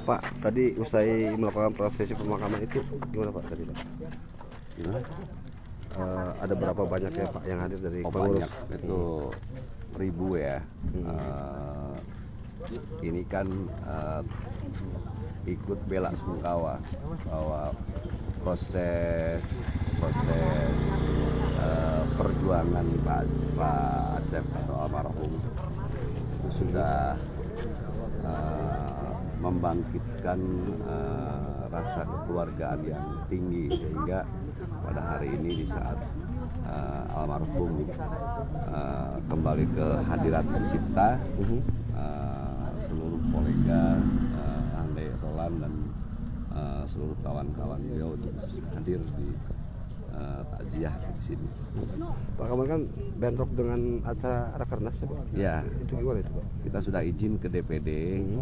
Pak, tadi usai melakukan prosesi pemakaman itu gimana Pak tadi Pak? Gimana? Ada berapa banyak ya Pak yang hadir dari Banyak, pengurus? itu ribu ya. Ini kan ikut bela sungkawa bahwa proses perjuangan Pak Acep atau almarhum itu sudah membangkitkan rasa kekeluargaan yang tinggi, sehingga pada hari ini di saat almarhum kembali ke hadirat pencipta, seluruh kolega Andai Roland dan seluruh kawan-kawan beliau hadir di takziah di sini. Pak, kemarin kan bentrok dengan acara Rakernas ya Pak? Ya, Itu gimana itu Pak? kita sudah izin ke DPD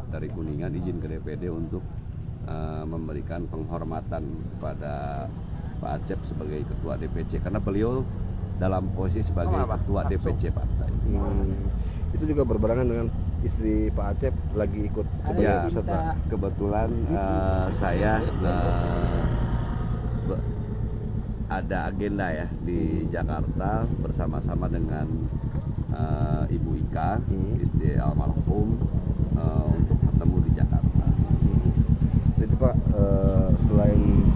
dari Kuningan, izin ke DPD untuk memberikan penghormatan kepada Pak Acep sebagai ketua DPC, karena beliau dalam posisi sebagai ketua DPC partai. Itu juga berbarengan dengan istri Pak Acep lagi ikut sebagai peserta. Kebetulan saya ada agenda ya di Jakarta bersama-sama dengan Ibu Ika, istri almarhum, untuk ketemu di Jakarta. Itu Pak, selain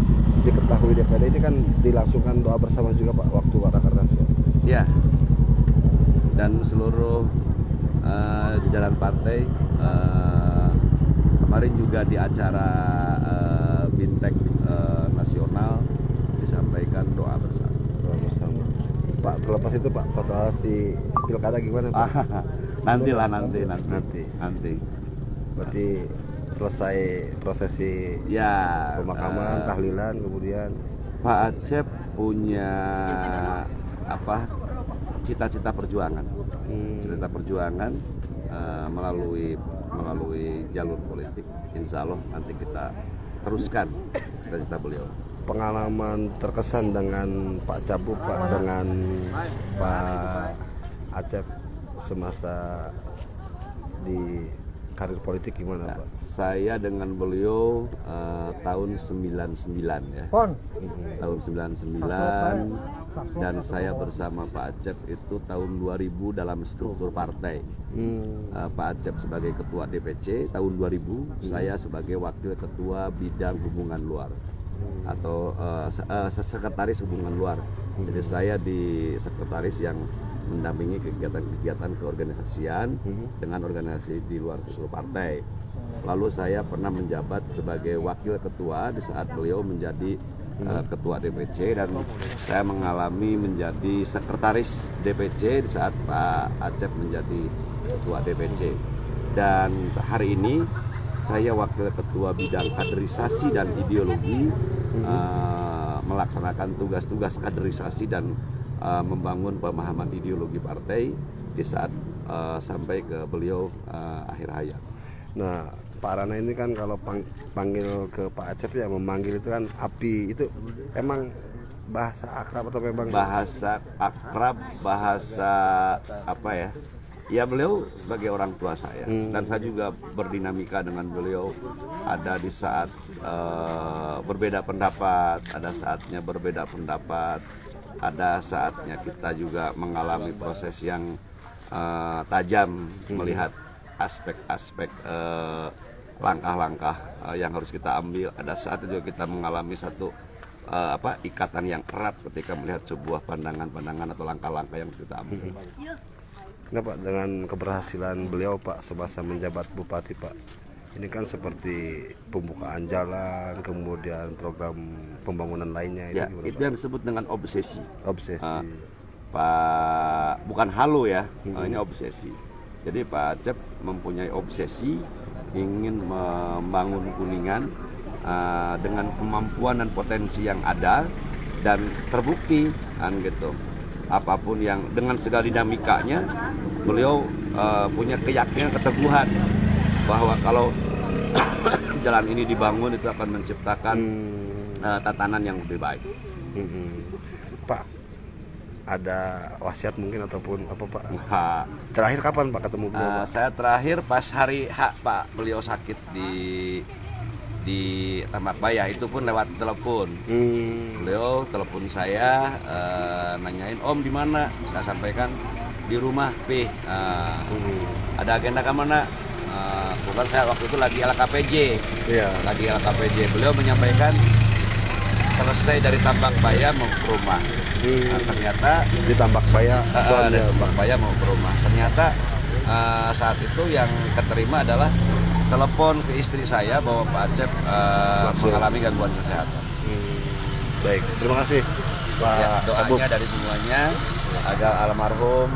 diketahui DPD ini kan dilangsungkan doa bersama juga Pak waktu Rakernas. Ya, dan seluruh jajaran partai kemarin juga di acara Bintek nasional disampaikan doa bersama. Doa bersama. Pak, terlepas itu Pak, si pilkada gimana Pak? Nanti. Berarti selesai prosesi Ya, pemakaman, tahlilan, kemudian Pak Acep punya cita-cita perjuangan, melalui jalur politik. Insya Allah nanti kita teruskan cita-cita beliau. pengalaman terkesan dengan Pak Cabu Pak, dengan Pak Acep semasa di karir politik gimana Pak? Saya dengan beliau tahun 99 ya. Tahun 99, dan saya bersama Pak Acep itu tahun 2000 dalam struktur partai. Pak Acep sebagai ketua DPC tahun 2000, saya sebagai wakil ketua bidang hubungan luar atau sekretaris hubungan luar. Jadi saya di sekretaris yang mendampingi kegiatan-kegiatan keorganisasian dengan organisasi di luar struktur partai. Lalu saya pernah menjabat sebagai wakil ketua di saat beliau menjadi ketua DPC, dan saya mengalami menjadi sekretaris DPC di saat Pak Acep menjadi ketua DPC. Dan hari ini saya wakil ketua bidang kaderisasi dan ideologi, melaksanakan tugas-tugas kaderisasi dan membangun pemahaman ideologi partai di saat sampai ke beliau akhir hayat. Nah, Pak Rana ini kan kalau panggil ke Pak Acep ya memanggil itu kan api, itu emang bahasa akrab atau memang bahasa akrab, bahasa apa ya? Ya, beliau sebagai orang tua saya, dan saya juga berdinamika dengan beliau. Ada di saat berbeda pendapat, ada saatnya berbeda pendapat, ada saatnya kita juga mengalami proses yang tajam melihat aspek-aspek langkah-langkah yang harus kita ambil. Ada saat juga kita mengalami satu ikatan yang erat ketika melihat sebuah pandangan-pandangan atau langkah-langkah yang harus kita ambil. Nah Pak, dengan keberhasilan beliau Pak semasa menjabat Bupati Pak, ini kan seperti pembukaan jalan, kemudian program pembangunan lainnya. Ya, itu yang disebut dengan obsesi. Pak, bukan halu ya, ini obsesi. Jadi Pak Acep mempunyai obsesi ingin membangun Kuningan dengan kemampuan dan potensi yang ada, dan terbukti kan gitu. Apapun yang dengan segala dinamikanya, beliau punya keyakinan, keteguhan bahwa kalau jalan ini dibangun itu akan menciptakan tatanan yang lebih baik. Pak, ada wasiat mungkin ataupun apa Pak? Nah, Terakhir kapan Pak ketemu beliau Pak? saya terakhir pas hari H Pak, beliau sakit di Tambak Bayah, itu pun lewat telepon. Beliau telepon saya, nanyain Om di mana? Saya sampaikan di rumah P. Ada agenda ke mana? Bukan, saya waktu itu lagi LKPJ. Iya. Lagi LKPJ. Beliau menyampaikan selesai dari Tambak Bayah mau ke rumah. Ternyata Di Tambak Bayah dari ya, Tambak Pak. Bayah mau ke rumah. Ternyata saat itu yang keterima adalah telepon ke istri saya bahwa Pak Acep Langsung. mengalami gangguan kesehatan. Baik, terima kasih Pak Ya, Sabuk. doanya dari semuanya agar almarhum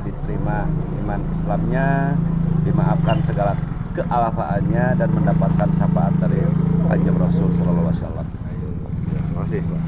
diterima iman Islamnya, dimaafkan segala kealafaannya dan mendapatkan syafaat dari Kanjeng Rasul Sallallahu Alaihi Wasallam. Terima kasih Pak.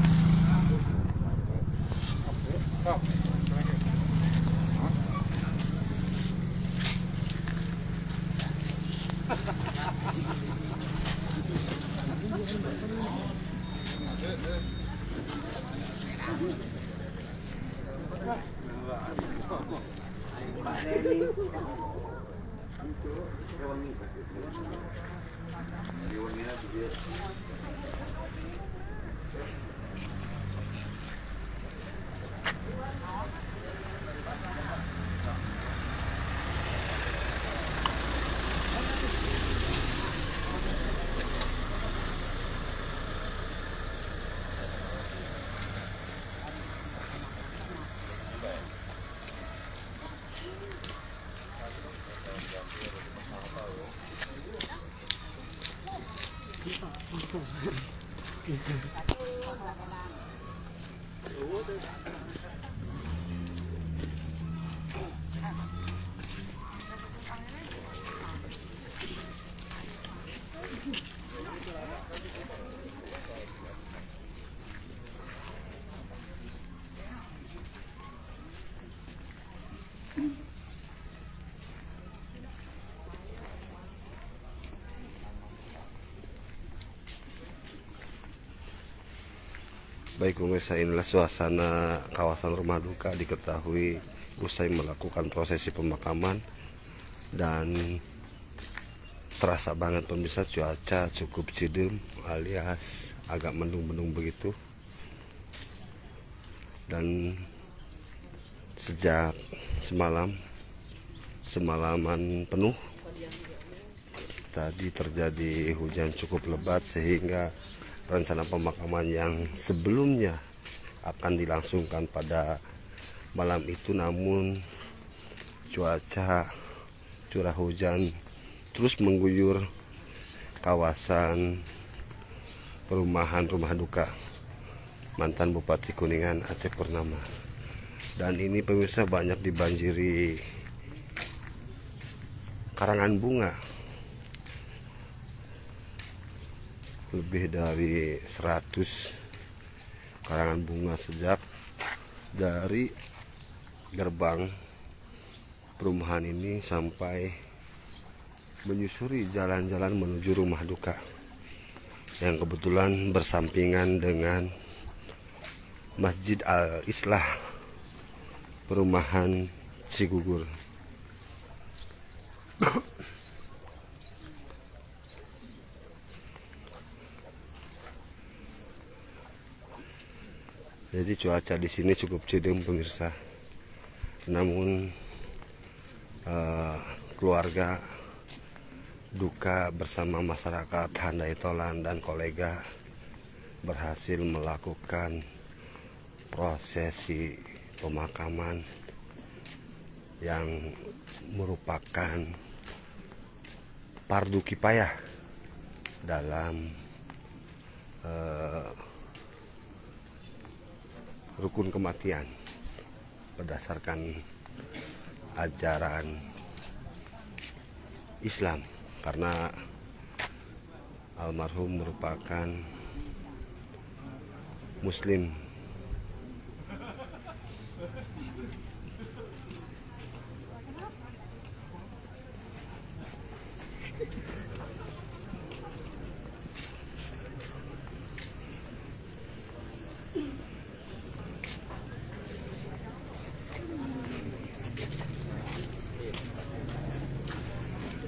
Baik pemirsa, inilah suasana kawasan rumah duka diketahui usai melakukan prosesi pemakaman, dan terasa banget pemirsa cuaca cukup cidem alias agak mendung-mendung begitu. Dan sejak semalaman penuh tadi terjadi hujan cukup lebat sehingga rencana pemakaman yang sebelumnya akan dilangsungkan pada malam itu, namun cuaca curah hujan terus mengguyur kawasan perumahan rumah duka mantan Bupati Kuningan Acep Purnama. Dan ini pemirsa banyak dibanjiri karangan bunga, lebih dari 100 karangan bunga sejak dari gerbang perumahan ini sampai menyusuri jalan-jalan menuju rumah duka yang kebetulan bersampingan dengan Masjid Al-Islah perumahan Cigugur. Jadi cuaca di sini cukup cidem pemirsa. Namun keluarga duka bersama masyarakat Handai Tolan dan kolega berhasil melakukan prosesi pemakaman yang merupakan fardu kifayah dalam rukun kematian berdasarkan ajaran Islam, karena almarhum merupakan muslim.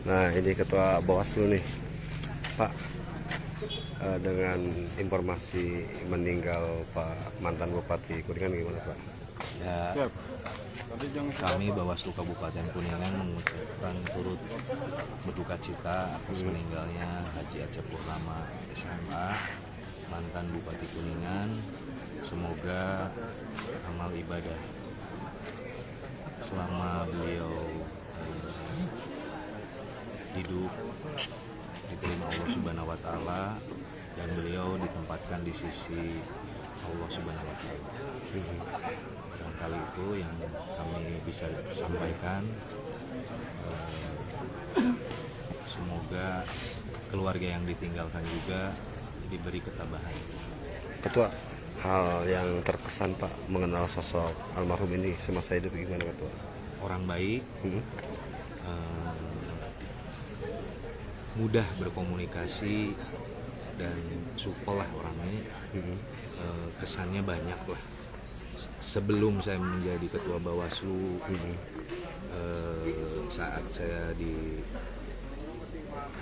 Nah, ini Ketua Bawaslu nih, Pak. Dengan informasi meninggal Pak mantan Bupati Kuningan gimana, Pak? Ya, kami Bawaslu Kabupaten Kuningan mengucapkan turut berduka cita atas meninggalnya Haji Acep Purnama SMA, mantan Bupati Kuningan. Semoga amal ibadah selama beliau hidup diterima Allah Subhanahu wa Ta'ala, dan beliau ditempatkan di sisi Allah Subhanahu wa Ta'ala. Barangkali itu yang kami bisa sampaikan. Semoga keluarga yang ditinggalkan juga diberi ketabahan. Ketua, hal yang terkesan Pak mengenal sosok almarhum ini semasa hidup gimana, Ketua? Orang baik, mudah berkomunikasi dan supel lah orangnya. Kesannya banyak lah. Sebelum saya menjadi ketua Bawaslu, saat saya di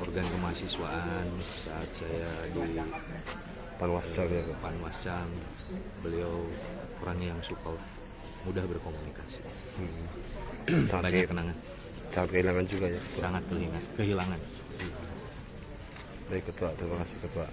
organ kemahasiswaan, saat saya di Panwascam, beliau orangnya yang supel, mudah berkomunikasi. Banyak kenangan. Sangat kehilangan juga ya, Ketua. Sangat kehilangan. Baik, Ketua, terima kasih, Ketua.